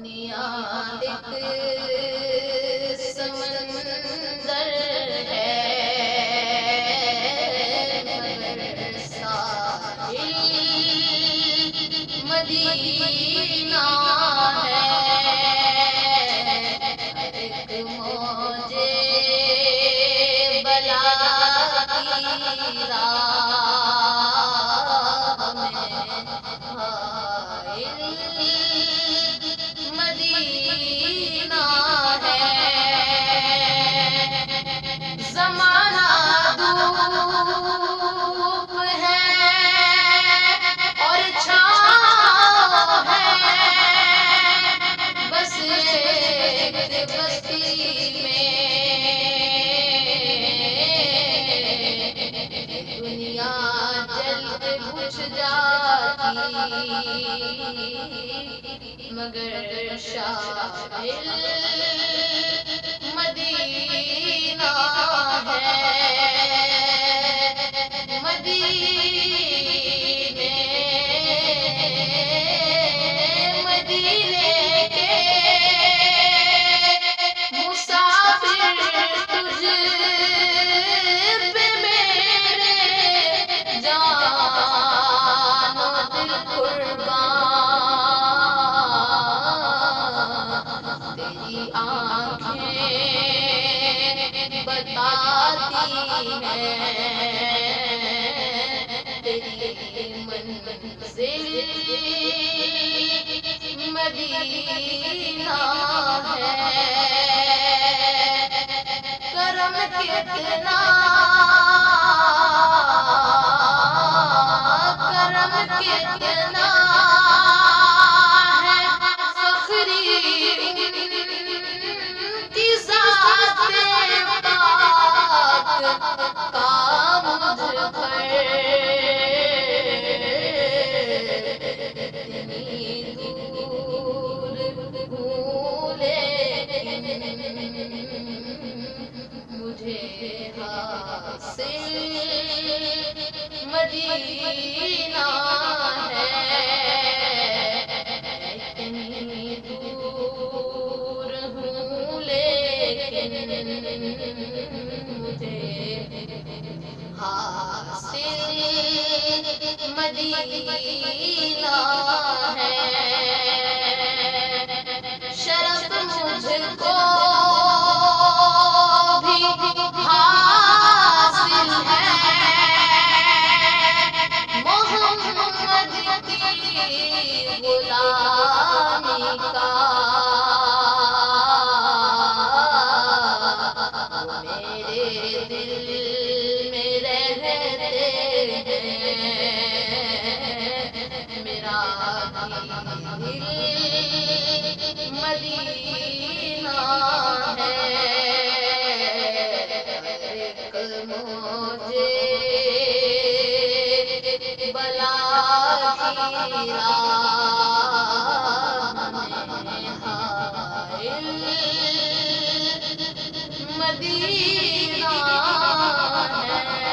دنیا ایک سمندر ہے مگر ساحل مدینہ ہے. ایک موجے بلا کی راہ میں حائل مدینہ ہے. زمانہ دھوپ ہے اور چھاؤں ہے، بس ایک بستی میں دنیا جلد بجھ جاتی مگر شاہل مدینہ ہے. مدینے کے مسافر تجھ پہ میرے جان و دل قربان. تیری آنکھیں بتاتی ہیں تیری منزل مدینہ ہے. کرم کتنا ہے فخری کی ذات پاک کا مجھ پر. اتنی دور ہوں لیکن مجھے حاصل مدینہ ہے. اتنی دور ہوں لیکن مجھے حاصل مدینہ ہے. شرف مجھ کو بھی حاصل ہے محمد کی غلامی کا. میرے دل میں رہتے ہیں میرا دل مدینہ ہے. ایک موجے بلا کی راہ میں حائل مدینہ ہے.